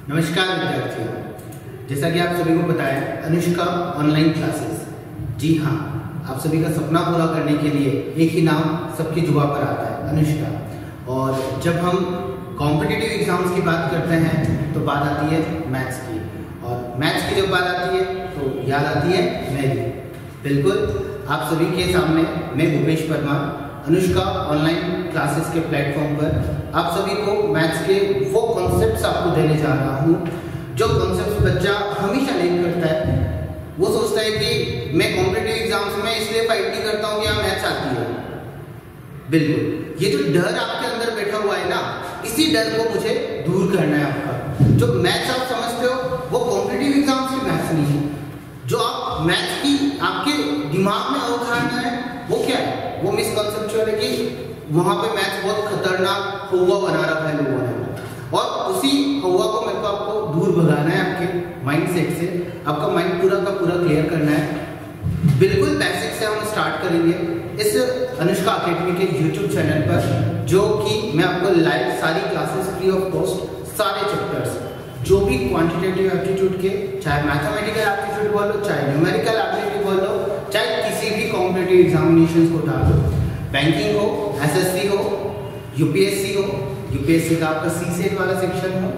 नमस्कार विद्यार्थियों, जैसा कि आप सभी को पता है अनुष्का ऑनलाइन क्लासेस। जी हाँ, आप सभी का सपना पूरा करने के लिए एक ही नाम सबकी जुबान पर आता है, अनुष्का। और जब हम कॉम्पिटिटिव एग्जाम्स की बात करते हैं तो बात आती है मैथ्स की, और मैथ्स की जब बात आती है तो याद आती है मेरी। बिल्कुल, आप सभी के सामने मैं भूपेश परमार अनुष्का ऑनलाइन क्लासेस के प्लेटफॉर्म पर आप सभी को मैथ्स के वो कॉन्सेप्ट्स आपको देने जा रहा हूँ जो कॉन्सेप्ट्स बच्चा हमेशा लेक करता है। वो सोचता है कि मैं कॉम्पिटिटिव एग्जाम्स में इसलिए फाइट नहीं करता हूँ कि यहाँ मैथ्स आती है। बिल्कुल, ये जो डर आपके अंदर बैठा हुआ है ना, इसी डर को मुझे दूर करना है आपका। जो मैथ्स आप समझते हो वो कॉम्पिटिटिव एग्जाम्स की मैथ्स नहीं है। जो आप मैथ्स की आपके दिमाग में अवधारणा है वो क्या है, वो मिसकॉन्सेप्चुअल है कि वहां पे मैथ्स बहुत खतरनाक हवा बना रखा है लोगों ने, और उसी हवा को मेरे को आपको दूर भगाना है आपके माइंडसेट से। आपका माइंड पूरा का पूरा क्लियर करना है। बिल्कुल बेसिक से हम स्टार्ट करेंगे इस अनुष्का अकेडमी के यूट्यूब चैनल पर, जो कि मैं आपको लाइव सारी क्लासेस फ्री ऑफ कॉस्ट सारे चैप्टर्स जो भी क्वांटिटेटिव एप्टीट्यूड के, चाहे मैथमेटिकल एप्टीट्यूड बोलो, चाहे न्यूमेरिकल एप्टीट्यूड बोलो, चाहे किसी भी कॉम्पिटिटिव एग्जामिनेशंस को उठा लो, बैंकिंग हो, एसएससी हो, यूपीएससी हो, यूपीएससी का आपका सीसेट वाला सेक्शन हो,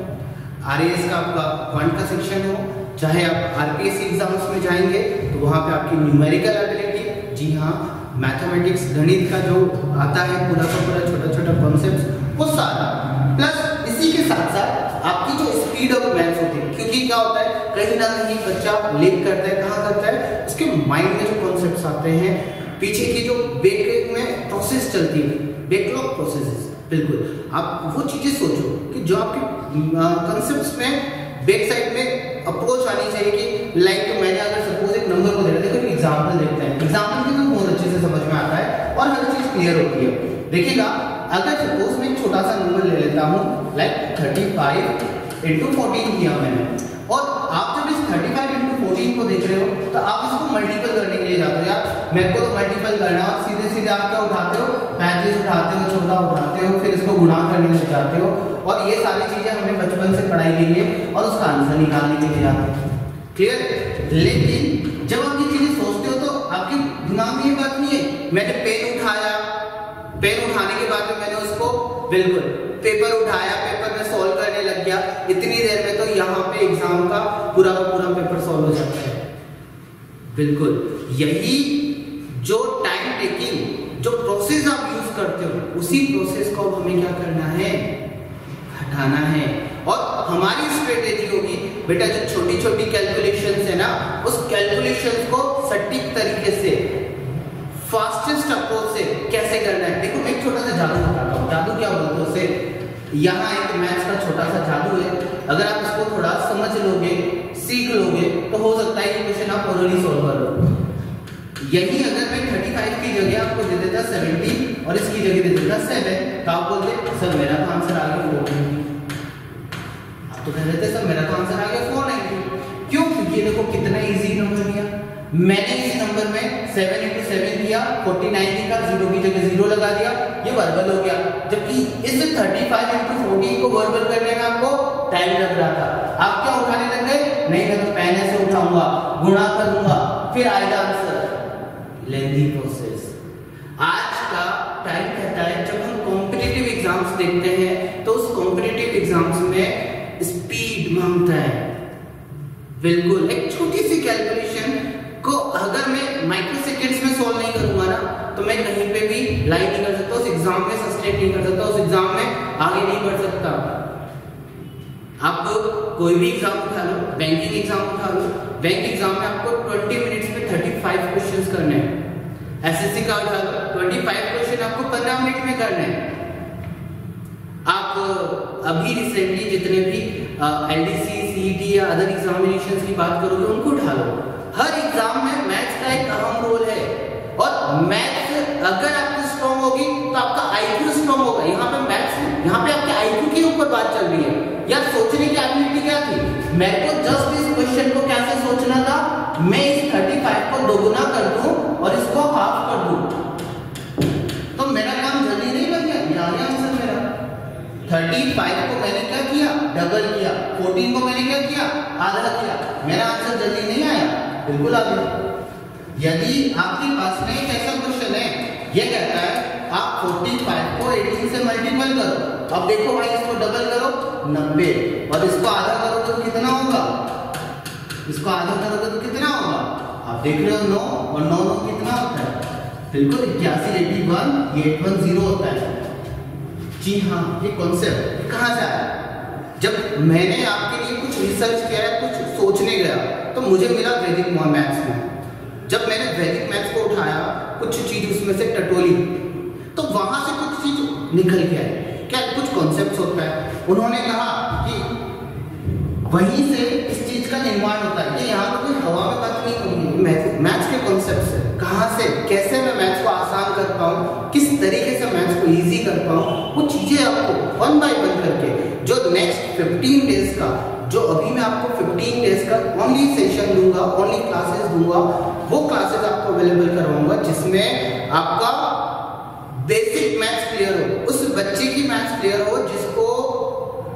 आरएएस का आपका क्वांट का सेक्शन हो, चाहे आप आरपीएससी एग्जाम्स में जाएंगे तो वहाँ पे आपकी न्यूमेरिकल एबिलिटी, जी हाँ, मैथमेटिक्स गणित का जो आता है पूरा का पूरा छोटा छोटा कॉन्सेप्ट वो सारा, प्लस इसी के साथ साथ आपकी जो स्पीड ऑफ मैथ्स होती है। क्योंकि क्या होता है, कहीं ना कहीं बच्चा लेट करता है, कहाँ करता है, उसके माइंड में जो कॉन्सेप्ट्स आते हैं, पीछे की जो बैक में प्रोसेस चलती है, बैकलॉग प्रोसेसेस। बिल्कुल, आप वो चीजें सोचो कि जो आपके कॉन्सेप्ट्स में बैक साइड में अप्रोच आनी चाहिए कि लाइक मैंने अगर सपोज एक नंबर को देखा, देखो एग्जाम्पल देखते हैं, एग्जाम्पल की तो बहुत अच्छे से समझ में आता है और हर चीज क्लियर होती है। देखिएगा, अगर सपोज मैं एक छोटा सा नंबर ले लेता हूँ, लाइक 35 × 14 किया मैंने, और आप जब इस 35 × 14 को देख रहे हो तो आप इसको मल्टीपल करने के लिए जाते हो। यार मेरे को तो मल्टीपल करना है, सीधे सीधे आप क्या उठाते हो, 35 उठाते हो, 14 उठाते हो, फिर इसको गुणा करने लग जाते हो, और ये सारी चीजें हमने बचपन से पढ़ाई की है और उसका आंसर निकालने के लिए जाते हो। क्लियर? लेकिन जब आप ये चीजें सोचते हो तो आपके दिमाग में ये बात नहीं है मैंने पेन उठाया, पेन उठाने के बाद में मैंने उसको बिल्कुल पेपर उठाया, पेपर में सॉल्व करने लग गया, इतनी देर में तो यहाँ पे एग्जाम का पूरा पेपर सॉल्व हो जाता है। बिल्कुल, यही जो टाइम टेकिंग जो प्रोसेस आप यूज करते हो, उसी प्रोसेस को हमें क्या करना है, हटाना है। और हमारी स्ट्रेटेजी होगी बेटा, जो छोटी छोटी कैलकुलेशंस है ना, उस कैलकुलेशंस को सटीक तरीके से, फास्टेस्ट अप्रोच से कैसे करना है। देखो, मैं एक छोटा सा जादू बताता हूँ। जादू क्या बोलते हैं उसे, यहाँ एक मैथ्स का छोटा सा जादू है। अगर आप इसको थोड़ा समझ लोगे, सीख लोगे, तो हो सकता है ये क्वेश्चन आप ऑलरेडी सॉल्व कर लो। यही अगर मैं 35 की जगह आपको दे देता 70 और इसकी जगह दे देता 7, तो आप बोलते सर मेरा तो आंसर आ गया 490। आप तो कह देते सर मेरा तो आंसर आ गया 490। क्यों? क्योंकि देखो कितना इजी नंबर दिया मैंने, इस नंबर में 7 × 7 किया, 49 का 0 की जगह 0 लगा दिया, ये वर्बल हो गया। जबकि इस 35 × 14 को वर्बल करने में आपको टाइम लग रहा था। आप क्या उठाने लग गए, नहीं मैं तो पेन से उठाऊंगा, गुणा करूंगा, फिर आएगा आंसर। Lengthy process. आज का टाइम कहता है जब हम कॉम्पिटिटिव एग्जाम्स देखते हैं तो उस कॉम्पिटिटिव एग्जाम्स में स्पीड मांगता है। बिल्कुल, एक छोटी सी कैलकुलेशन को अगर मैं माइक्रो सेकेंड्स में सॉल्व नहीं करूंगा ना, तो मैं कहीं पे भी लाइन नहीं कर सकता, उस एग्जाम में सस्टेन नहीं कर सकता, उस एग्जाम में आगे नहीं बढ़ सकता। आप कोई भी एग्जाम उठा लो, बैंकिंग एग्जाम उठा लो, बैंक एग्जाम में आपको 20 मिनट्स में 35 क्वेश्चंस करने हैं। एसएससी का उठा लो, 25 क्वेश्चन आपको 15 मिनट में करने हैं। आप अभी रिसेंटली जितने भी एलडीसी, सीईटी या अदर एग्जामिनेशंस की बात करोगे उनको उठा लो। हर एग्जाम में मैथ्स का एक अहम रोल है, और मैथ्स अगर आपकी स्ट्रॉन्ग होगी तो आपका आईक्यू स्ट्रॉन्ग होगा। यहाँ पे मैथ्स, यहाँ पे आपके आईक्यू के ऊपर बात चल रही है। यार सोचने की एबिलिटी क्या थी, मेरे को जस्ट इस क्वेश्चन को कैसे सोचना था, मैं इस 35 को दोगुना कर दूं और इसको हाफ कर दूं, तो मेरा काम जल्दी नहीं बन गया, ये आ गया आंसर मेरा। 35 को मैंने क्या किया, डबल किया, 14 को मैंने क्या किया, आधा किया, मेरा आंसर जल्दी नहीं आया, बिल्कुल आ गया। यदि आपके पास में एक ऐसा क्वेश्चन है, ये कहता है आप 45 को 18 से मल्टीपल करो, अब देखो भाई इसको डबल करो 90 और इसको आधा करो तो कितना होगा, इसको आधा करोगे तो कितना होगा, आप देख रहे हो 9 और 9 9 कितना होता है, बिल्कुल 81 81 ये 810 होता है। जी हाँ, ये कॉन्सेप्ट कहाँ से आया, जब मैंने आपके लिए कुछ रिसर्च किया है, कुछ सोचने गया तो मुझे मिला वैदिक मैथ्स में। जब मैंने वैदिक मैथ्स को उठाया, कुछ चीज उसमें से टटोली, तो वहां से कुछ चीज निकल के आई, क्या कुछ कॉन्सेप्ट होता है। उन्होंने कहा कि वहीं से इस चीज का निर्माण होता है, कि यहाँ पर कोई हवा में बात नहीं होगी, मैथ्स के कॉन्सेप्ट से, कहाँ से कैसे मैं मैथ्स को आसान कर पाऊँ, किस तरीके से मैथ्स को इजी कर पाऊँ, वो चीजें आपको 1 बाय 1 करके, जो नेक्स्ट 15 डेज का, जो अभी मैं आपको 15 डेज का ओनली सेशन दूंगा, ओनली क्लासेस दूंगा, वो क्लासेस आपको अवेलेबल करवाऊंगा जिसमें आपका बेसिक मैथ्स क्लियर हो, उस बच्चे की मैथ्स क्लियर हो जिसको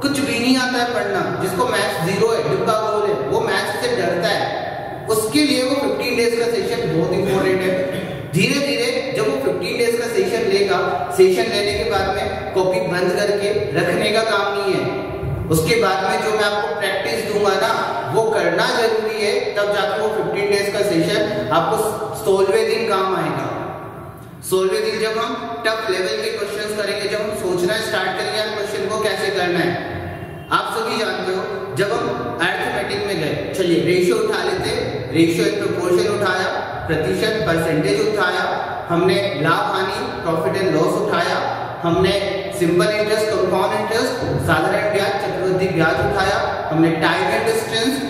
कुछ भी नहीं आता है पढ़ना, जिसको मैथ्स जीरो है, डिब्बा गोल है, वो मैथ्स से डरता है, उसके लिए वो 15 डेज का सेशन बहुत इंपॉर्टेंट है। धीरे धीरे जब वो 15 डेज का सेशन लेगा, सेशन लेने के बाद में कॉपी बंद करके रखने का काम नहीं है, उसके बाद में जो मैं आपको प्रैक्टिस दूंगा ना, वो करना जरूरी है, तब जाकर वो 15 डेज का सेशन आपको 16वें दिन काम आएगा। 16वें दिन जब हम टफ लेवल के क्वेश्चंस करेंगे, जब हम सोचना स्टार्ट करेंगे क्वेश्चन को कैसे करना है, आप सभी जानते हो, जब हम अरिथमेटिक में गए, चलिए रेशियो उठा लेते, रेशियो एंड प्रोपोर्शन उठाया, प्रतिशत परसेंटेज उठाया, हमने लाभ हानि प्रॉफिट एंड लॉस उठाया, हमने सिंपल इंटरेस्ट, कंपाउंड इंटरेस्ट, साधारण ब्याज, चक्रवृद्धि ब्याज उठाया, हमने टाइम एंड डिस्टेंस,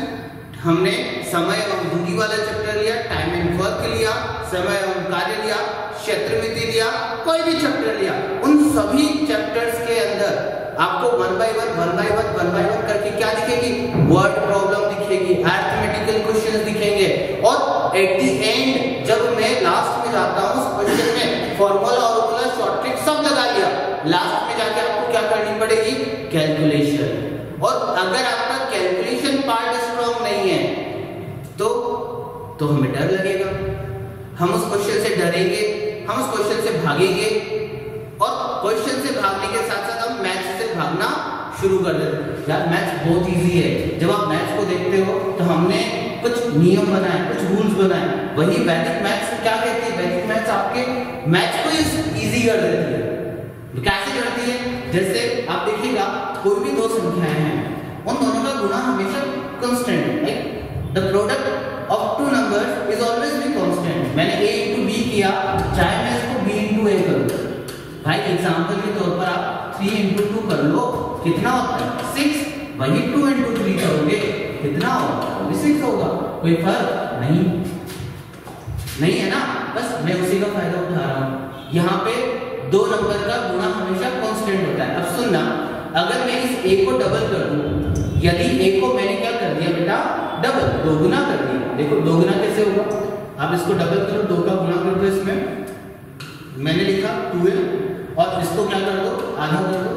हमने समय एवं दूरी वाला चैप्टर लिया, टाइम एंड वर्क लिया, समय एवं कार्य लिया, क्षेत्रमिति लिया, कोई भी चैप्टर लिया, उन सभी चैप्टर्स के अंदर आपको 1 बाय 1 करके क्या दिखेगी, वर्ड प्रॉब्लम दिखेगी, अरिथमेटिकल क्वेश्चंस दिखेंगे, और एट द एंड जब मैं लास्ट में जाता हूँ उस क्वेश्चन में फॉर्मूला और शॉर्ट ट्रिक सब लगा लिया, लास्ट में जाके आपको क्या करनी पड़ेगी, कैलकुलेशन। और अगर आपका कैलकुलेशन पार्ट स्ट्रॉन्ग नहीं है तो हमें डर लगेगा, हम उस क्वेश्चन से डरेंगे, हम उस क्वेश्चन से भागेंगे, और क्वेश्चन से भागने के साथ साथ हम मैथ्स से भागना शुरू कर देते। यार मैथ्स बहुत इजी है, जब आप मैथ्स को देखते हो तो हमने कुछ नियम बनाए, कुछ रूल्स बनाए, वही वैदिक मैथ्स क्या कहती है, वैदिक मैथ्स आपके मैथ्स को इजी कर देती है। कैसे करती है, जैसे आप देखिएगा कोई भी दो संख्याएं हैं, उन दोनों का गुणा हमेशा कांस्टेंट है, like the product of two numbers is always be constant. मैंने a into b किया, चाहे मैं इसको b into a करूं, भाई एग्जांपल के तौर पर आप 3 into 2 कर लो, कितना होता है 6, वही 2 into 3 करोगे कितना होगा, वो भी 6 होगा, कोई फर्क नहीं है ना, बस मैं उसी का फायदा उठा रहा हूँ। यहाँ पे दो नंबर का गुणा हमेशा कांस्टेंट होता है। अब सुनना, अगर मैं इस a को डबल कर दूं, यदि a को मैंने क्या कर दिया बेटा, डबल, दोगुना कर दिया, देखो दोगुना कैसे होगा, आप इसको डबल करो, 2 का गुणा कर दो, इसमें मैंने लिखा 12 और इसको क्या कर दो, आधा कर दो,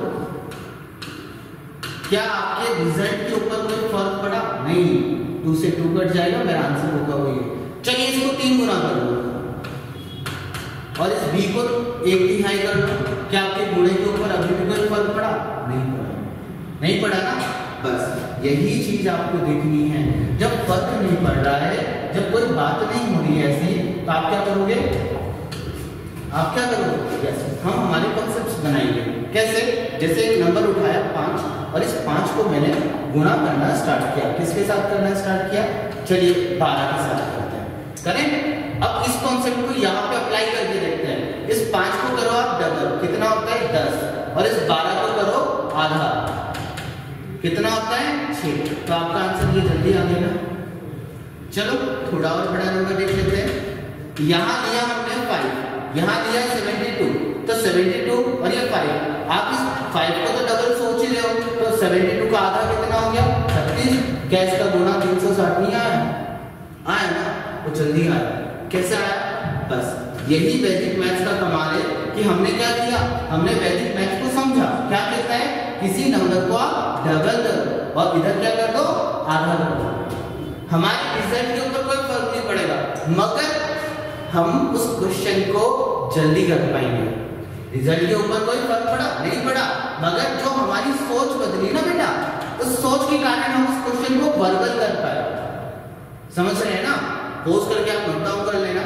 क्या आपके रिजल्ट के ऊपर कोई फर्क पड़ा, नहीं, 2 से 2 कट जाएगा, मेरा आंसर होगा वही। चलिए इसको 3 गुना कर दो और इस b को 1/3 कर दो, क्या आपके गुणे के ऊपर अभी भी कोई फर्क पड़ा, नहीं पड़ा ना। बस यही चीज आपको देखनी है, जब फर्क नहीं पड़ रहा है, जब कोई बात नहीं हो रही है ऐसी, तो आप क्या करोगे, कैसे हम हमारे कॉन्सेप्ट्स बनाएंगे, कैसे, जैसे एक नंबर उठाया 5 और इस 5 को मैंने गुणा करना स्टार्ट किया, किसके साथ करना स्टार्ट किया, चलिए 12 के साथ करते हैं, करें। अब इस कॉन्सेप्ट को यहाँ पे अप्लाई करके देखते हैं, इस 5 को करो आप डबल, कितना होता है 10, और इस 12 को करो आधा, कितना होता है 6, तो आपका आंसर ये जल्दी आ गया। चलो थोड़ा और बड़ा नंबर देख लेते हैं, यहाँ लिया हमने 5, यहाँ लिया 72, तो 72 और ये 5, आप इस 5 को तो डबल सोच ही रहे हो, तो 72 का आधा कितना हो गया 36, गैस का गुणा 360 नहीं आया ना, वो जल्दी आया, कैसे आया, बस यही वैदिक मैथ्स का कमाल है कि हमने क्या किया, हमने वैदिक मैथ्स को समझा, क्या कहता है, किसी नंबर को आप डबल करो, और इधर क्या कर दो, आधा कर दो। हमारे रिजल्ट के ऊपर कोई फर्क नहीं पड़ेगा, मगर हम उस क्वेश्चन को जल्दी कर पाएंगे। रिजल्ट के ऊपर कोई फर्क पड़ा नहीं पड़ा, मगर जो हमारी सोच बदली ना बेटा, उस सोच के कारण हम उस क्वेश्चन को वर्बल कर पाए। समझ रहे हैं ना? पोज करके आप नोट डाउन कर लेना।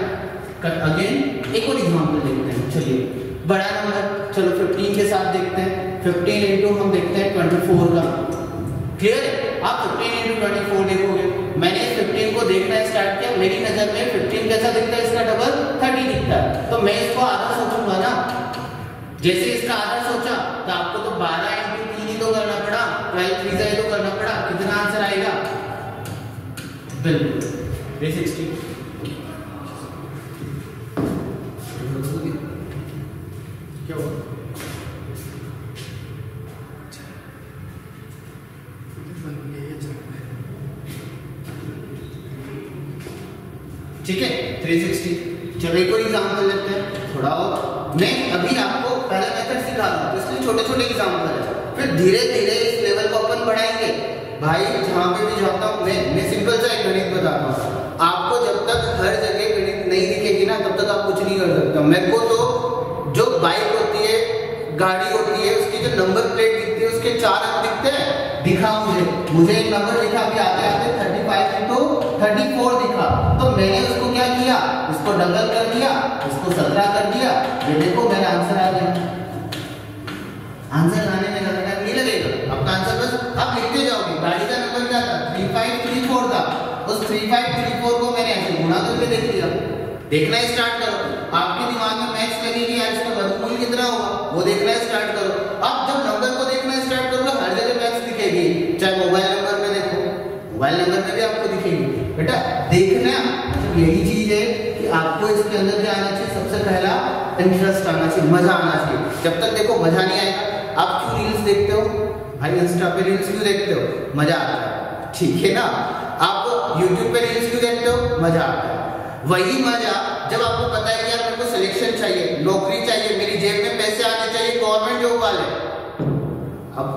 अगेन एक और एग्जांपल देखते हैं। चलिए बड़ा नंबर, चलो 15 के साथ देखते हैं। 15 इंटू हम देखते हैं 24 का। क्लियर है? आप 15 इंटू 24 देखोगे। मैंने 15 को देखना स्टार्ट किया, मेरी नजर में 15 कैसा दिखता है, इसका डबल 30 दिखता है, तो मैं इसको आधा सोचूंगा ना। जैसे इसका आधा सोचा तो आपको तो 12 इंटू 3 ही तो करना पड़ा, 12 3 ही तो करना पड़ा। कितना आंसर आएगा? बिल्कुल 360। क्या हुआ? ठीक है 360। चलो एक और एग्जांपल लेते हैं थोड़ा और। मैं अभी आपको पहला मेथड सिखा रहा हूँ, तो इसलिए छोटे छोटे एग्जांपल है, फिर धीरे धीरे इस लेवल को अपन बढ़ाएंगे। भाई जहाँ पे भी जाता हूँ मैं सिंपल सा एक गणित बताता हूँ। आपको जब तक हर जगह गणित नहीं दिखेगी ना, तब तक आप कुछ नहीं कर सकते। मेरे को तो जो बाइक होती है, गाड़ी होती है, उसकी जो नंबर प्लेट दिखती है, उसके 4 अंक दिखते हैं, दिखा मुझे एक नंबर दिखा, अभी आते आते 35 इंटू 34 दिखा, तो मैंने उसको क्या किया, इसको डबल कर दिया, इसको 17 कर दिया। ये देखो मेरा आंसर आ गया। आंसर लाने में ज्यादा टाइम नहीं लगेगा, आपका आंसर बस आप लिखते जाओगे। गाड़ी का नंबर क्या था? 3534 था। उस 3534 को मैंने ऐसे गुणा करके देख लिया। देखना स्टार्ट करो, आपके दिमाग में मैथ्स लगेगी, यार इसका वर्गमूल कितना होगा, वो देखना स्टार्ट करो। अब जब नंबर को देखना स्टार्ट करोगे, हर जगह मैथ्स दिखेगी। चाहे मोबाइल नंबर में देखो, मोबाइल नंबर में भी आपको दिखेगी। बेटा देखना यही चीज है कि आपको इसके अंदर क्या आना चाहिए, सबसे पहला इंटरेस्ट आना चाहिए, मजा आना चाहिए। जब तक देखो मजा नहीं आएगा। आप क्यों रील्स देखते हो भाई? इंस्टा पे रील्स क्यों देखते हो? मजा आता है, ठीक है ना? आप यूट्यूब पे रील्स क्यों देखते हो? मजा आता है। वही मजा जब आपको पता है कि यार मेरे को सिलेक्शन चाहिए, नौकरी चाहिए, मेरी जेब में पैसे आने चाहिए, गवर्नमेंट जॉब वाले। अब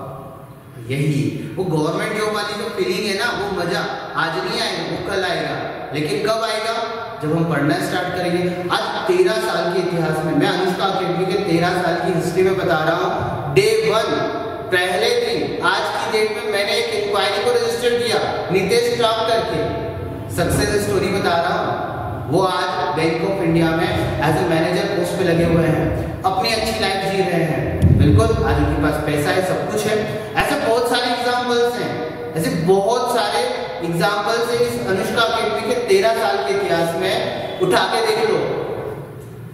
यही वो गवर्नमेंट जॉब वाली जो फीलिंग है ना, वो मजा आज नहीं आएगा, वो कल आएगा। लेकिन कब आएगा? जब हम पढ़ना स्टार्ट करेंगे। आज 13 साल के इतिहास में, मैं अनुष्का अकेडमी के 13 साल की हिस्ट्री में बता रहा हूँ। डे 1 पहले दिन आज की डेट में मैंने एक इंक्वायरी को रजिस्टर किया, नितेश ट्राप करके। सक्सेस स्टोरी बता रहा हूँ। वो आज बैंक ऑफ इंडिया में एज ए मैनेजर पोस्ट पे लगे हुए हैं, अपनी अच्छी लाइफ जी रहे हैं। बिल्कुल आज उनके पास पैसा है, सब कुछ है। ऐसे बहुत सारे एग्जांपल्स हैं, ऐसे बहुत सारे एग्जांपल्स हैं इस अनुष्का अकेडमी के 13 साल के इतिहास में। उठा के देख लो,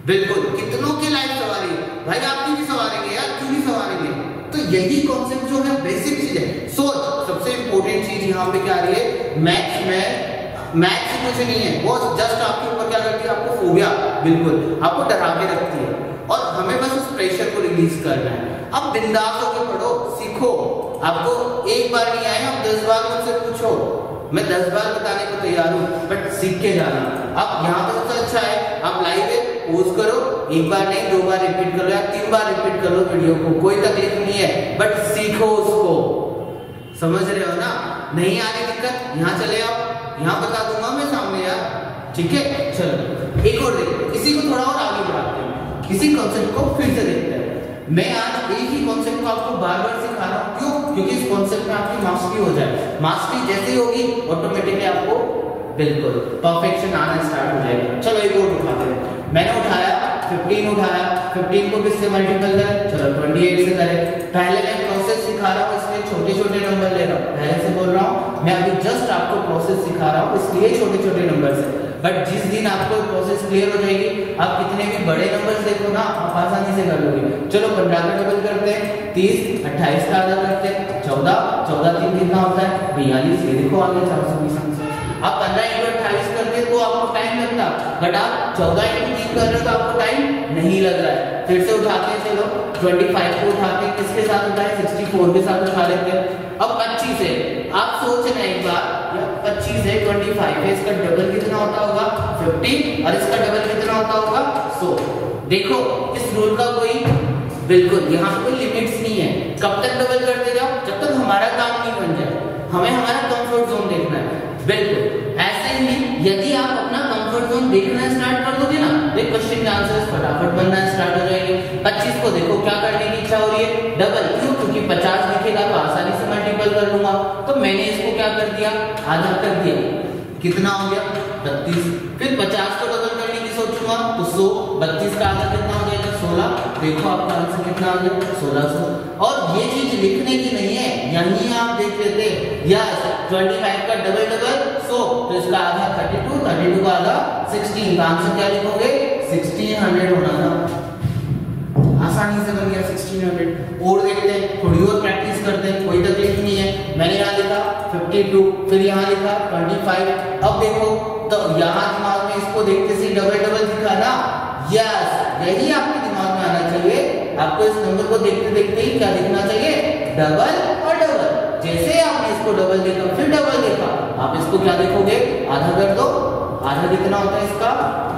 बिल्कुल कितनों की लाइफ सवारी भाई, आपकी भी सवारेंगे यार, क्यों नहीं सवारेंगे? तो यही कॉन्सेप्ट जो है बेसिक चीज है। सोच सबसे इंपॉर्टेंट चीज यहाँ पे क्या आ रही है? मैथ्स में मैथ्स कुछ नहीं है, वो जस्ट आपके ऊपर क्या करती है? आपको फोबिया, बिल्कुल आपको डरा के रखती है, और हमें बस उस प्रेशर को रिलीज करना है। अब बिंदास होकर पढ़ो, सीखो। आपको एक बार नहीं आए, आप 10 बार मुझसे पूछो, मैं 10 बार बताने को तैयार हूँ, बट सीख के जाना। अब यहाँ पर सबसे अच्छा है, आप लाइव है, पोज करो, एक बार नहीं 2 बार रिपीट कर लो या 3 बार रिपीट कर लो वीडियो को, कोई तकलीफ नहीं है, बट सीखो उसको। समझ रहे हो ना? नहीं आ रही दिक्कत, यहाँ चले आओ, यहाँ बता दूंगा मैं सामने यार, ठीक है? चलो एक और देखो, इसी को थोड़ा और आगे बढ़ाते हैं, इसी कॉन्सेप्ट को फिर से देखते हैं। मैं आज एक ही कॉन्सेप्ट को आपको बार बार सिखा रहा हूँ, क्यों? क्योंकि इस कॉन्सेप्ट में आपकी मास्टरी हो जाए। मास्टरी जैसे ही होगी, ऑटोमेटिकली आपको बिल्कुल परफेक्शन आना स्टार्ट हो जाएगा। चलो एक और उठाते हैं। मैंने उठाया 15 उठाया, 15 को किससे मल्टीपल करें? चलो 28 से करें। पहले मैं प्रोसेस सिखा रहा हूँ, इसलिए छोटे छोटे नंबर ले रहा हूँ, पहले से बोल रहा हूँ। मैं अभी जस्ट आपको प्रोसेस सिखा रहा हूँ, इसलिए छोटे छोटे नंबर से। बट जिस दिन आपको प्रोसेस क्लियर हो जाएगी, आप कितने भी बड़े नंबर्स देखो ना, आप आसानी से कर लोगे। चलो 15 का डबल करते हैं, 30, 28 का आधा करते हैं, 14, 14 3 कितना होता है? 42। ये देखो आगे 420 आंसर। आप 15 इंटू 28 करते तो आपको टाइम लगता, बट आप 14 इंटू 3 कर रहे हो तो आपको टाइम नहीं लग रहा है। फिर से उठाते हैं, चलो 25 को उठाते हैं, किसके साथ उठाए? 64 के साथ उठा लेते हैं। अब 25 है, आप सोच रहे हैं एक बार, 25 है, 25 है, इसका डबल कितना होता होगा? 50, और इसका डबल कितना होता होगा? 100। देखो इस रूल का कोई बिल्कुल यहाँ कोई लिमिट्स नहीं है, कब तक डबल करते जाओ, जब तक हमारा काम नहीं बन जाए। हमें हमारा कंफर्ट जोन देखना है। बिल्कुल ऐसे ही यदि आप अपना कंफर्ट जोन देखना स्टार्ट कर दोगे ना, तो क्वेश्चन के आंसर्स फटाफट बनना स्टार्ट हो जाएंगे। 25 को देखो क्या करने की इच्छा हो रही है, डबल। क्यों? क्योंकि 50 दिखेगा तो आसानी से मल्टीपल कर लूंगा, तो मैंने इसको क्या कर दिया, आधा कर दिया। कितना हो गया? 32। फिर 50 को डबल करने की सोचूंगा तो 100, 32 का आधा कितना हो जाएगा? 16। देखो आपका आंसर कितना आ गया? 1600। और ये चीज लिखने की नहीं है, यही आप देख लेते। यस, 25 का डबल 100, तो इसका आधा 32, 32 का आधा 16, का आंसर क्या लिखोगे? 1600 होना था। आसानी से बन गया 1600। और देखते हैं, थोड़ी और प्रैक्टिस करते हैं, कोई तकलीफ नहीं है। मैंने यहाँ लिखा 52, फिर यहाँ लिखा 25। अब देखो तो यहाँ दिमाग में इसको देखते से डबल दिखा ना। यस, यही आपके दिमाग में आना चाहिए। आपको इस नंबर को देखते देखते ही क्या दिखना चाहिए? डबल और डबल। जैसे आपने इसको डबल देखा, फिर डबल देखा, आप इसको क्या देखोगे? आधा कर दो। आधा कितना होता है इसका?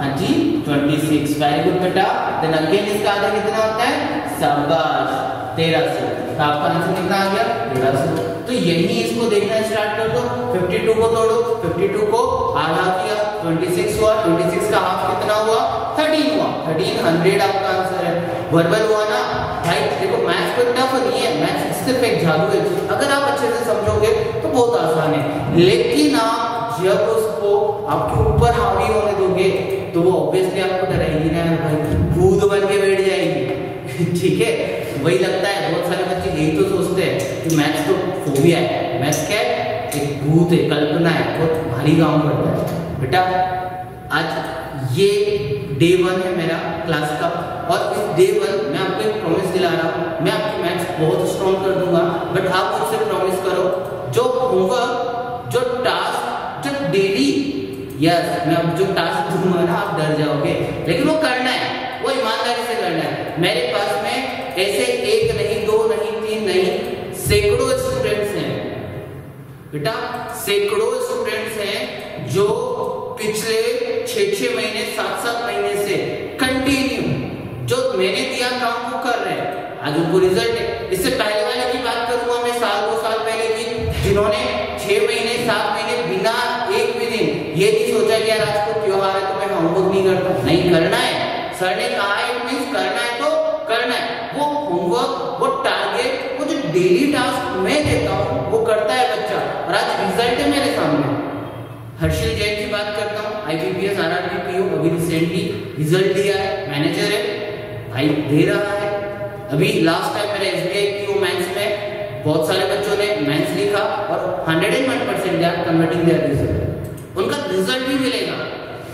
हाँ जी 26। वेरी गुड बेटा। देन अगेन इसका आधा कितना होता है? शाबाश 1300। तो आपका आंसर कितना आ गया? 1300। तो यही इसको देखना स्टार्ट कर दो। 52 को तोड़ो, 52 को आधा किया 26 हुआ, 26 का हाफ कितना हुआ? 13 हुआ। 1300 आपका आंसर है। वर्बल हुआ ना भाई। देखो मैथ्स कोई टफ नहीं है, मैथ्स सिर्फ एक जादू है। अगर आप अच्छे से समझोगे तो बहुत आसान है, लेकिन आप जब उसको आपके ऊपर हावी होने दोगे तो वो ऑब्वियसली आपको डराएगी ना भाई, भूत बन के बैठ जाएगी। ठीक है, वही लगता है। बहुत सारे बच्चे यही तो सोचते हैं कि मैथ्स तो फोबिया है। मैथ्स क्या है? एक भूत है, कल्पना है, बहुत भारी काम करता है। बेटा आज ये डे 1 है मेरा क्लास का, और इस डे 1 मैं आपको एक प्रॉमिस दिला रहा हूँ, मैं आपकी मैथ्स बहुत स्ट्रॉन्ग कर दूंगा। बट आप मुझसे प्रॉमिस करो, जो होमवर्क, जो टास्क, जो डेली, यस मैं अब जो टास्क दूंगा ना, आप डर जाओगे, लेकिन वो करना है, वो ईमानदारी से करना है। मेरे पास में ऐसे 1 नहीं, 2 नहीं, 3 नहीं, सैकड़ों स्टूडेंट्स हैं बेटा, सैकड़ों स्टूडेंट्स हैं जो पिछले 6-6 महीने, 7-7 महीने से कंटिन्यू जो मैंने दिया काम वो कर रहे हैं। आज उनको रिजल्ट है। इससे पहले वाले की बात करूंगा मैं, 1-2 साल पहले की, जिन्होंने 6 महीने 7 महीने बिना एक भी दिन ये नहीं सोचा कि यार आज को त्योहार है तो मैं होमवर्क नहीं करता। नहीं, करना है। सर ने कहा है, इट मींस करना है तो करना है। वो होमवर्क, वो टारगेट, वो जो डेली टास्क मैं देता हूँ वो करता है बच्चा, और आज रिजल्ट है मेरे सामने। हर्षिल जैन की बात करता हूँ, IBPS RRB PO, अभी रिसेंटली रिजल्ट दिया है, मैनेजर है भाई, दे रहा है। अभी लास्ट टाइम मेरे SBI PO मेंस में बहुत सारे बच्चों ने मेंस लिखा और 101% they are converting their result. उनका रिजल्ट भी मिलेगा,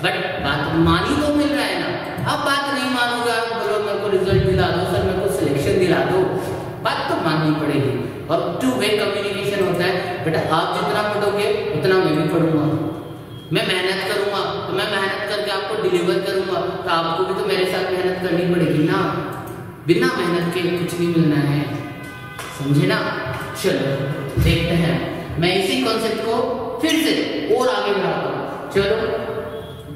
बट बात मानी तो मिल रहा है ना। अब बात नहीं मानोगे, आप बोलो मेरे को रिजल्ट दिला दो सर, मेरे को सिलेक्शन दिला दो, बात तो माननी पड़ेगी। और 2 वे कम्युनिकेशन होता है बेटा, आप जितना पढ़ोगे उतना मैं भी पढ़ूंगा। मैं मेहनत करूंगा तो मैं मेहनत करके आपको डिलीवर करूंगा, तो आपको भी तो मेरे साथ मेहनत करनी पड़ेगी ना। बिना मेहनत के कुछ नहीं मिलना है, समझे ना। चलो देखते हैं, मैं इसी कॉन्सेप्ट को फिर से और आगे बढ़ाता हूँ। चलो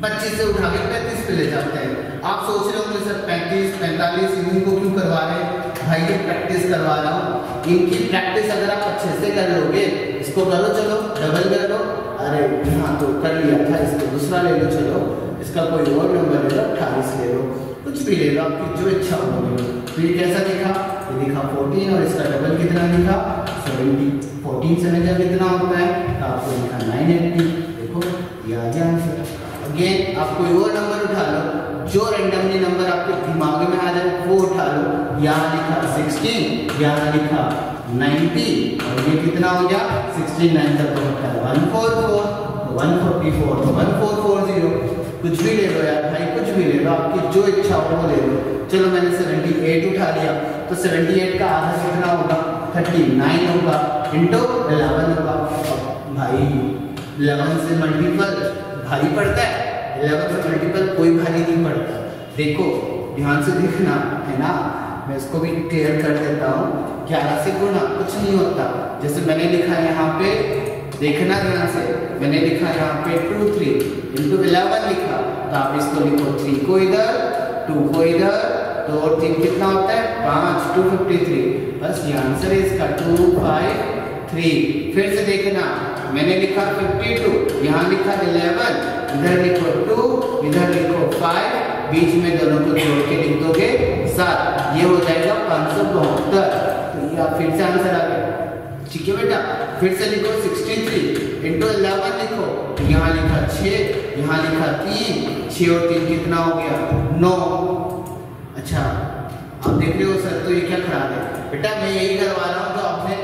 25 से उठा के 35 पे ले जाते हैं। आप सोच रहे होंगे सर 35, 45 इनको क्यों करवा रहे हैं? भाई ये प्रैक्टिस करवा रहा हूँ। इनकी प्रैक्टिस अगर आप अच्छे से कर लोगे, इसको करो, चलो डबल कर लो। अरे हाँ तो कर लिया था, इसको दूसरा ले लो, चलो इसका कोई और नंबर ले लो, 28 ले लो, कुछ भी ले लो, आपकी जो इच्छा होगी। तो ये कैसा दिखा? ये दिखा 14, और इसका डबल कितना दिखा? 70। 14 से मेजर कितना होता है? तो आपको दिखा 980। देखो ये आ गया आंसर। अगेन आप कोई और नंबर उठा लो, जो रैंडमली नंबर आपके दिमाग में आ जाए वो उठा लो। यहाँ लिखा 16, यहाँ लिखा 90, और ये कितना हो गया? 69 तक होता है 144, 144, 1440। कुछ भी ले लो यार भाई, कुछ भी ले लो, आपकी जो इच्छा हो वो ले लो। चलो मैंने 78 उठा लिया, तो 78 का आधा कितना होगा? 39 होगा, इंटू 11 होगा। भाई 11 से मल्टीपल भारी पड़ता है, 11 से मल्टीपल कोई भारी नहीं पड़ता। देखो ध्यान से देखना है ना, मैं इसको भी क्लियर कर देता हूँ। 11 से गुणा कुछ नहीं होता। जैसे मैंने लिखा है यहाँ पे, देखना ध्यान से, मैंने लिखा यहाँ पे 2 3 इंटू 11 लिखा, तो आप इसको लिखो 3 को इधर, 2 को इधर, तो और 3 कितना होता है? 5, 253। बस ये आंसर है इसका 2, 5, 3। फिर से देखना, मैंने लिखा 52, यहाँ लिखा 11, इधर लिखो 2, इधर लिखो 5, बीच में दोनों को जोड़ के लिख दोगे 7, ये हो जाएगा 572। तो ये आप फिर से आंसर आ गया। ठीक है बेटा, फिर से लिखो 63 इंटू 11 लिखो, यहाँ लिखा 6, यहाँ लिखा 3, 6 और 3 कितना हो गया 9। अच्छा आप देख रहे हो सर तो ये क्या खराब है बेटा, मैं यही करवा रहा हूँ। तो आपने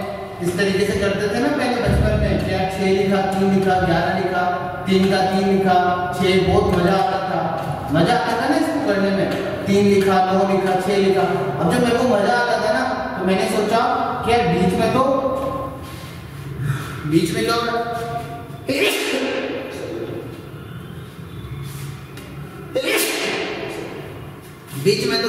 इस तरीके से करते थे ना पहले बचपन में, क्या 6 लिखा, 3 लिखा, 11 लिखा, 3 का 3 लिखा, 6, बहुत मजा आता था ना इसको करने में। 3 लिखा, 9 लिखा, 6 लिखा। अब जब मेरे को मजा आता था ना तो मैंने सोचा कि यार बीच में तो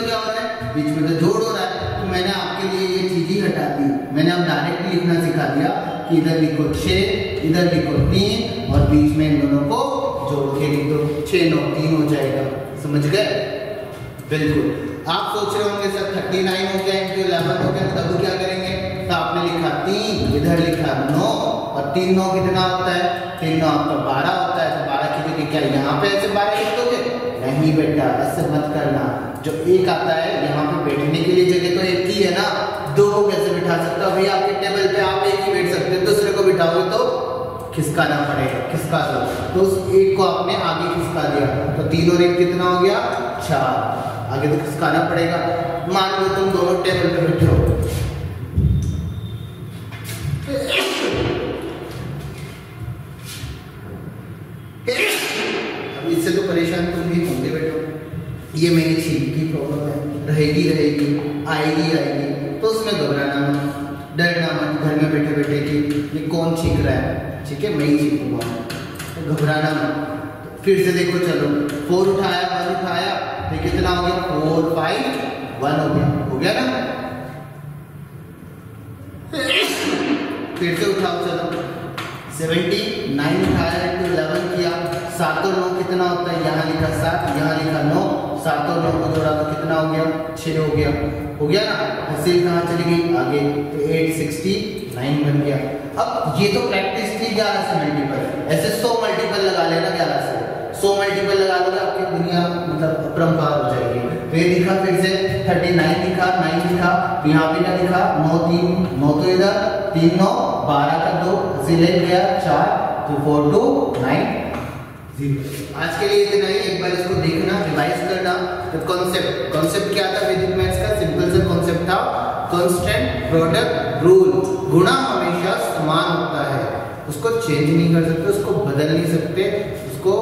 क्या हो रहा है, बीच में तो जोड़ हो रहा है। तो मैंने आपके लिए ये चीज ही हटा दी। मैंने अब डायरेक्ट लिखना सिखा दिया कि इधर लिखो 6, इधर लिखो 3 और बीच में इन दोनों को जोड़ के लिख दो। 6 9 3 हो जाएगा। समझ गए? बिल्कुल। आप सोच रहे होंगे सर 39 हो गया इंटू 11 हो गया, तब क्या करेंगे? तो आपने लिखा 3, इधर लिखा 9 और 3 9 कितना होता है? 3 9 आपका 12 होता है। तो 12 की जगह क्या यहाँ पे ऐसे 12 लिख दोगे? नहीं बेटा, ऐसे मत करना। जो एक आता है यहाँ पे बैठने के लिए जगह तो एक ही है ना, 2 को कैसे बिठा सकते हो? भैया आपके टेबल पे आप एक ही बैठ सकते हो, दूसरे को बिठाओगे तो खिसकाना पड़ेगा, खिसका दो। तो उस एक को आपने आगे खिसका दिया, तो 3 और 1 कितना हो गया? 4। आगे तो खिसकाना पड़ेगा। मान लो तुम दोनों टेबल पे बैठे हो, अब इससे तो परेशान तुम भी होंगे बेटो। ये मेरी छींक की प्रॉब्लम है, रहेगी आएगी, तो उसमें घबराना मत, डरना मत। घर में बैठे बैठे कि ये कौन छींक रहा है, ठीक है, मैं ही छींकूंगा, तो घबराना मत। फिर से देखो, चलो 4 उठाया, 1 उठाया, तो कितना हो गया? 4 5 1 हो गया ना। फिर से उठाओ, चलो 79 उठाया इंटू 11 किया, 7 और 9 कितना होता है? यहाँ लिखा 7, यहाँ लिखा 9, 7 और 9 को जोड़ा तो कितना हो गया? 6 हो गया ना। हसील कहाँ चली गई? आगे, तो 869 बन गया। अब ये तो प्रैक्टिस थी 11 से मल्टीपल, ऐसे 100 मल्टीपल लगा लेना 11 से। 100 मल्टीपल लगा लोगे आपकी दुनिया मतलब अपरंपार हो जाएगी। फिर लिखा, फिर से 39 लिखा, 9 लिखा, यहाँ पे क्या लिखा? 9 3 9 तो इधर 3 9 12 का 2 हसील गया 4, तो 4 2 9 0। आज के लिए इतना ही। एक बार इसको देखना, रिवाइज करना। तो कॉन्सेप्ट क्या था वैदिक मैथ्स का? सिंपल सा कॉन्सेप्ट था, कांस्टेंट प्रोडक्ट रूल। गुणा हमेशा समान होता है, उसको चेंज नहीं कर सकते, उसको बदल नहीं सकते, उसको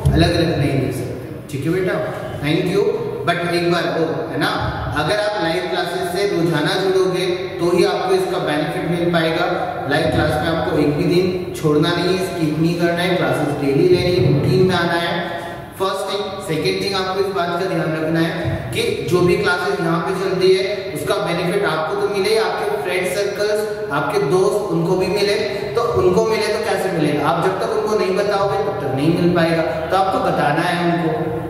अलग अलग नहीं लिख सकते। ठीक है बेटा, थैंक यू। बट एक बार वो है ना, अगर आप लाइव क्लासेस से रोजाना जुड़ोगे तो ही आपको इसका बेनिफिट मिल पाएगा। लाइव क्लास में आपको एक भी दिन छोड़ना नहीं है, स्किप नहीं करना है, क्लासेस डेली लेनी है, रूटीन में आना है। First thing. सेकेंड थिंग, आपको इस बात का ध्यान रखना है कि जो भी क्लासेस यहाँ पे चल रही है उसका बेनिफिट आपको तो मिले, आपके फ्रेंड सर्कल्स, आपके दोस्त, उनको भी मिले। तो उनको मिले तो कैसे मिलेगा? आप जब तक उनको नहीं बताओगे तब तक नहीं मिल पाएगा। तो आपको बताना है उनको,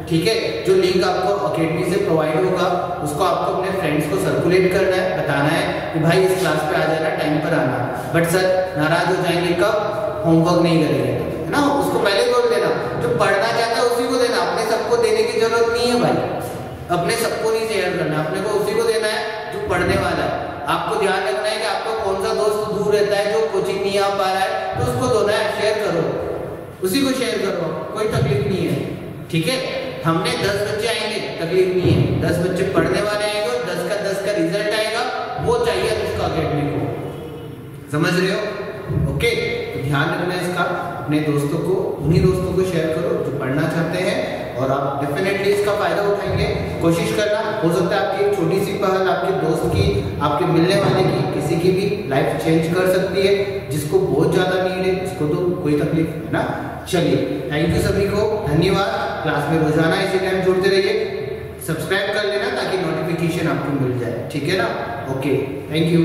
ठीक है। जो लिंक आपको अकेडमी से प्रोवाइड होगा उसको आपको अपने फ्रेंड्स को सर्कुलेट करना है, बताना है कि भाई इस क्लास पे आ जाना, टाइम पर आना। बट सर नाराज हो जाएंगे कब? होमवर्क नहीं करेंगे, है ना। उसको पहले बोल देना, जो पढ़ना चाहता है उसी को देना, अपने सबको देने की जरूरत नहीं है भाई। अपने सबको नहीं शेयर करना, अपने को उसी को देना है जो पढ़ने वाला है। आपको ध्यान रखना है कि आपका कौन सा दोस्त दूर रहता है, जो कोचिंग नहीं आ पा रहा है, तो उसको देना है, शेयर करो, उसी को शेयर करो, कोई तकलीफ नहीं है, ठीक है। हमने 10 बच्चे आएंगे, तकलीफ नहीं है, 10 बच्चे पढ़ने वाले आएंगे और 10 का रिजल्ट आएगा, वो चाहिए उसका अकेडमी को। समझ रहे हो? ओके, तो ध्यान रखना है इसका। अपने दोस्तों को, उन्हीं दोस्तों को शेयर करो जो पढ़ना चाहते हैं, और आप डेफिनेटली इसका फायदा उठाएंगे। कोशिश करना, हो सकता है आपकी एक छोटी सी पहल आपके दोस्त की, आपके मिलने वाले की, किसी की भी लाइफ चेंज कर सकती है। जिसको बहुत ज्यादा नीड है उसको तो कोई तकलीफ है ना। चलिए, थैंक यू सभी को, धन्यवाद। क्लास में रोजाना इसी टाइम जुड़ते रहिए, सब्सक्राइब कर लेना ताकि नोटिफिकेशन आपको मिल जाए, ठीक है ना। Okay, thank you.